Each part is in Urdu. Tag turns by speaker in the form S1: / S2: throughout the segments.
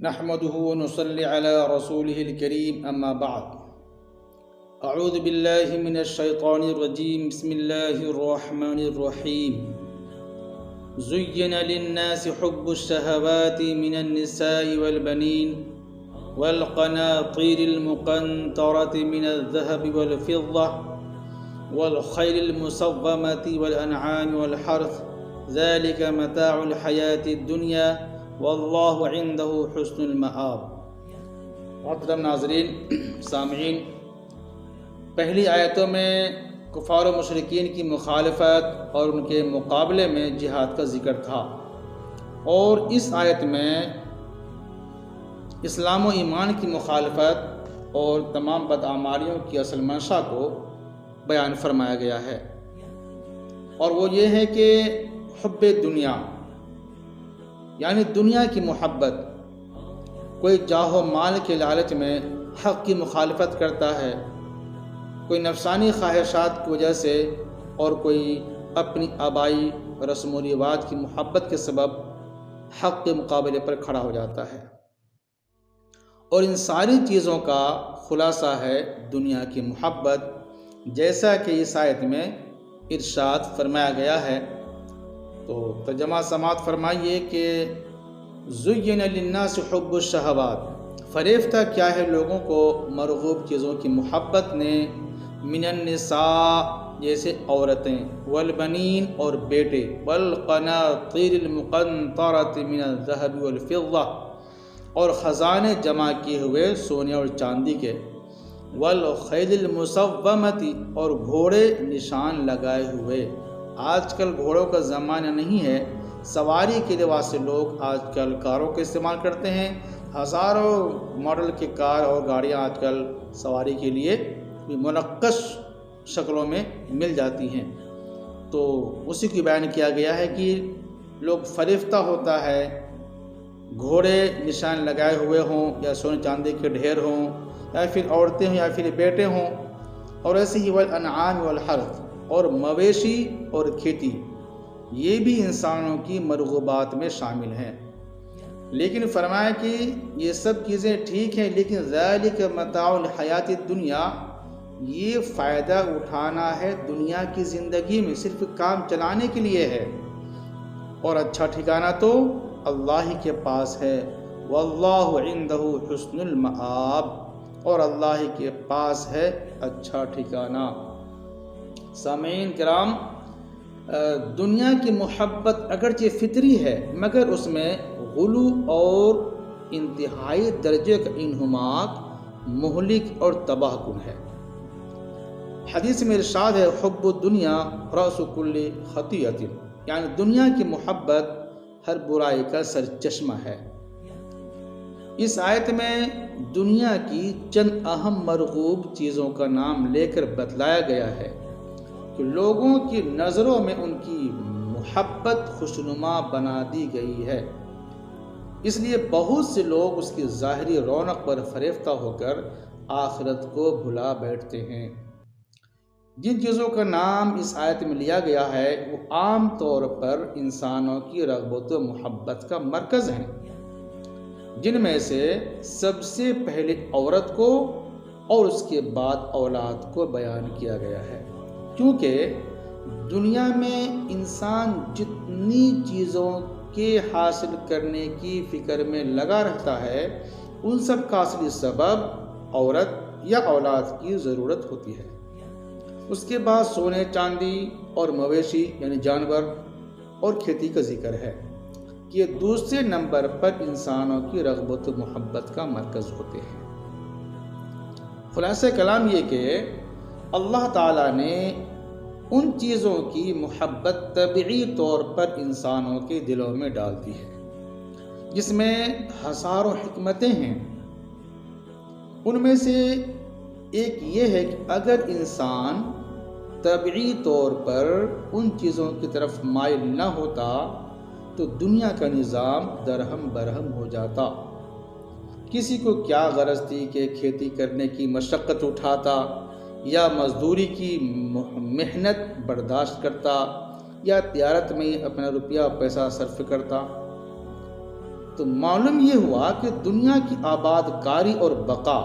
S1: نحمده ونصلي على رسوله الكريم أما بعد أعوذ بالله من الشيطان الرجيم بسم الله الرحمن الرحيم زين للناس حب الشهوات من النساء والبنين والقناطير المقنطرة من الذهب والفضة والخيل المسومة والأنعام والحرث ذلك متاع الحياة الدنيا واللہ عندہ حسن المآب۔ محترم ناظرین، سامعین، پہلی آیتوں میں کفار و مشرکین کی مخالفت اور ان کے مقابلے میں جہاد کا ذکر تھا، اور اس آیت میں اسلام و ایمان کی مخالفت اور تمام بدعمالیوں کی اصل منشا کو بیان فرمایا گیا ہے، اور وہ یہ ہے کہ حب دنیا یعنی دنیا کی محبت۔ کوئی جاہ و مال کے لالچ میں حق کی مخالفت کرتا ہے، کوئی نفسانی خواہشات کی وجہ سے، اور کوئی اپنی آبائی رسم و رواج کی محبت کے سبب حق کے مقابلے پر کھڑا ہو جاتا ہے، اور ان ساری چیزوں کا خلاصہ ہے دنیا کی محبت، جیسا کہ اس آیت میں ارشاد فرمایا گیا ہے۔ تو ترجمہ سماعت فرمائیے کہ زین للناس حب الشہوات، فریفتہ کیا ہے لوگوں کو مرغوب چیزوں کی محبت نے، من النساء جیسے عورتیں، والبنین اور بیٹے، والقناطیر المقنطرۃ من الذهب والفضہ اور خزانے جمع کیے ہوئے سونے اور چاندی کے، والخیل المسومۃ اور گھوڑے نشان لگائے ہوئے۔ آج کل گھوڑوں کا زمانہ نہیں ہے، سواری کے لیے سے لوگ آج کل کاروں کا استعمال کرتے ہیں، ہزاروں ماڈل کے کار اور گاڑیاں آج کل سواری کے لیے منقش شکلوں میں مل جاتی ہیں۔ تو اسی کی بیان کیا گیا ہے کہ لوگ فریفتہ ہوتا ہے، گھوڑے نشان لگائے ہوئے ہوں یا سونے چاندی کے ڈھیر ہوں، یا پھر عورتیں ہوں یا پھر بیٹے ہوں، اور ایسے ہی والانعام والحرث اور مویشی اور کھیتی، یہ بھی انسانوں کی مرغوبات میں شامل ہیں۔ لیکن فرمایا کہ یہ سب چیزیں ٹھیک ہیں، لیکن ذالک متاع الحیات الدنیا، یہ فائدہ اٹھانا ہے دنیا کی زندگی میں، صرف کام چلانے کے لیے ہے، اور اچھا ٹھکانہ تو اللہ ہی کے پاس ہے۔ واللہ عندہ حسن المآب، اور اللہ کے پاس ہے اچھا ٹھکانہ۔ سامعین کرام، دنیا کی محبت اگرچہ فطری ہے، مگر اس میں غلو اور انتہائی درجے کا انہماک مہلک اور تباہ کن ہے۔ حدیث میں ارشاد ہے، حب الدنیا رأس کل خطیئۃ، یعنی دنیا کی محبت ہر برائی کا سرچشمہ ہے۔ اس آیت میں دنیا کی چند اہم مرغوب چیزوں کا نام لے کر بتلایا گیا ہے کہ لوگوں کی نظروں میں ان کی محبت خوشنما بنا دی گئی ہے، اس لیے بہت سے لوگ اس کی ظاہری رونق پر فریفتہ ہو کر آخرت کو بھلا بیٹھتے ہیں۔ جن چیزوں کا نام اس آیت میں لیا گیا ہے وہ عام طور پر انسانوں کی رغبت و محبت کا مرکز ہیں، جن میں سے سب سے پہلے عورت کو اور اس کے بعد اولاد کو بیان کیا گیا ہے، کیونکہ دنیا میں انسان جتنی چیزوں کے حاصل کرنے کی فکر میں لگا رہتا ہے، ان سب کا اصلی سبب عورت یا اولاد کی ضرورت ہوتی ہے۔ اس کے بعد سونے چاندی اور مویشی یعنی جانور اور کھیتی کا ذکر ہے، کہ یہ دوسرے نمبر پر انسانوں کی رغبت و محبت کا مرکز ہوتے ہیں۔ خلاصہ کلام یہ کہ اللہ تعالیٰ نے ان چیزوں کی محبت طبعی طور پر انسانوں کے دلوں میں ڈال دی ہے، جس میں ہزاروں حکمتیں ہیں۔ ان میں سے ایک یہ ہے کہ اگر انسان طبعی طور پر ان چیزوں کی طرف مائل نہ ہوتا تو دنیا کا نظام درہم برہم ہو جاتا۔ کسی کو کیا غرض تھی کہ کھیتی کرنے کی مشقت اٹھاتا، یا مزدوری کی محنت برداشت کرتا، یا تجارت میں اپنا روپیہ پیسہ صرف کرتا۔ تو معلوم یہ ہوا کہ دنیا کی آباد کاری اور بقا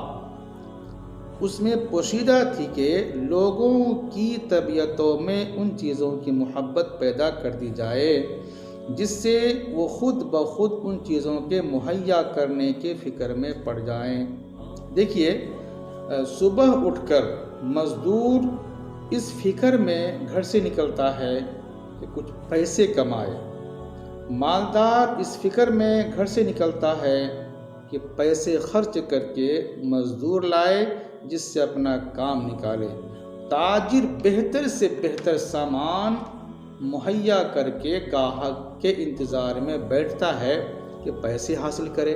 S1: اس میں پوشیدہ تھی کہ لوگوں کی طبیعتوں میں ان چیزوں کی محبت پیدا کر دی جائے جس سے وہ خود بخود ان چیزوں کے مہیا کرنے کے فکر میں پڑ جائیں۔ دیکھیے، صبح اٹھ کر مزدور اس فکر میں گھر سے نکلتا ہے کہ کچھ پیسے کمائے، مالدار اس فکر میں گھر سے نکلتا ہے کہ پیسے خرچ کر کے مزدور لائے جس سے اپنا کام نکالے، تاجر بہتر سے بہتر سامان مہیا کر کے گاہک کے انتظار میں بیٹھتا ہے کہ پیسے حاصل کرے،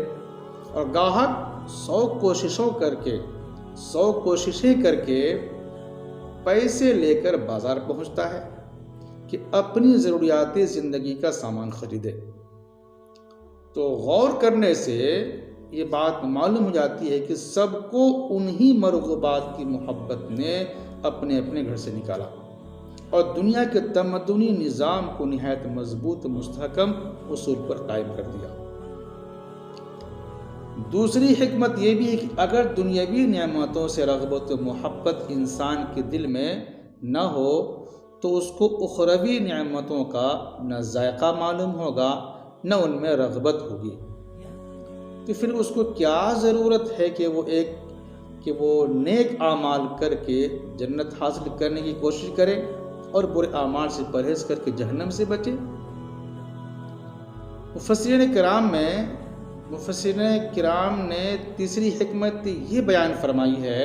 S1: اور گاہک 100 کوششیں کر کے پیسے لے کر بازار پہنچتا ہے کہ اپنی ضروریات زندگی کا سامان خریدے۔ تو غور کرنے سے یہ بات معلوم ہو جاتی ہے کہ سب کو انہی مرغوبات کی محبت نے اپنے اپنے گھر سے نکالا اور دنیا کے تمدنی نظام کو نہایت مضبوط مستحکم اصول پر قائم کر دیا۔ دوسری حکمت یہ بھی ہے کہ اگر دنیاوی نعمتوں سے رغبت و محبت انسان کے دل میں نہ ہو تو اس کو اخروی نعمتوں کا نہ ذائقہ معلوم ہوگا نہ ان میں رغبت ہوگی، تو پھر اس کو کیا ضرورت ہے کہ وہ نیک اعمال کر کے جنت حاصل کرنے کی کوشش کرے اور برے اعمال سے پرہیز کر کے جہنم سے بچے۔ مفسرین کرام نے تیسری حکمت یہ بیان فرمائی ہے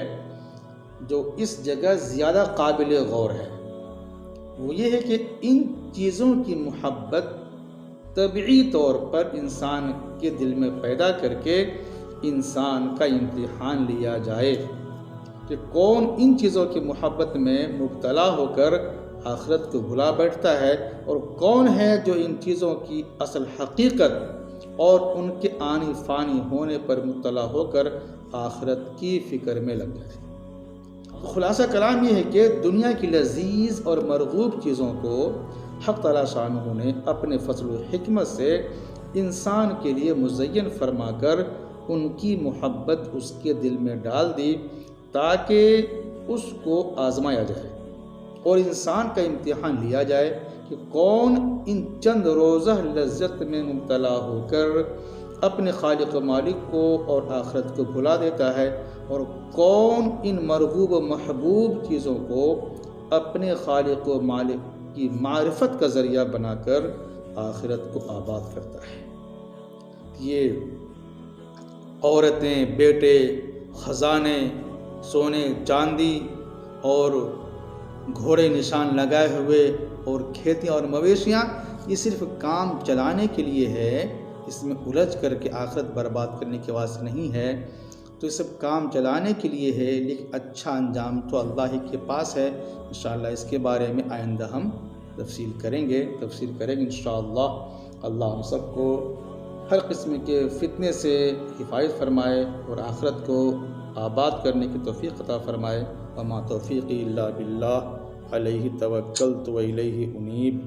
S1: جو اس جگہ زیادہ قابل غور ہے، وہ یہ ہے کہ ان چیزوں کی محبت طبعی طور پر انسان کے دل میں پیدا کر کے انسان کا امتحان لیا جائے کہ کون ان چیزوں کی محبت میں مبتلا ہو کر آخرت کو بھلا بیٹھتا ہے اور کون ہے جو ان چیزوں کی اصل حقیقت اور ان کے آنی فانی ہونے پر مبتلا ہو کر آخرت کی فکر میں لگ جائے۔ خلاصہ کلام یہ ہے کہ دنیا کی لذیذ اور مرغوب چیزوں کو حق تعالیٰ شانہ نے اپنے فضل و حکمت سے انسان کے لیے مزین فرما کر ان کی محبت اس کے دل میں ڈال دی تاکہ اس کو آزمایا جائے اور انسان کا امتحان لیا جائے کہ کون ان چند روزہ لذت میں مبتلا ہو کر اپنے خالق و مالک کو اور آخرت کو بھلا دیتا ہے اور کون ان مرغوب و محبوب چیزوں کو اپنے خالق و مالک کی معرفت کا ذریعہ بنا کر آخرت کو آباد کرتا ہے۔ یہ عورتیں، بیٹے، خزانے، سونے چاندی اور گھوڑے نشان لگائے ہوئے اور کھیتیاں اور مویشیاں یہ صرف کام چلانے کے لیے ہے، اس میں الجھ کر کے آخرت برباد کرنے کے واسطے نہیں ہے، تو یہ سب کام چلانے کے لیے ہے، لیکن اچھا انجام تو اللہ ہی کے پاس ہے۔ انشاءاللہ اس کے بارے میں آئندہ ہم تفصیل کریں گے انشاءاللہ۔ اللہ ہم سب کو ہر قسم کے فتنے سے حفاظت فرمائے اور آخرت کو آباد کرنے کی توفیق عطا فرمائے۔ وما توفیقی الا باللہ علیہ توکلت و الیہ انیب۔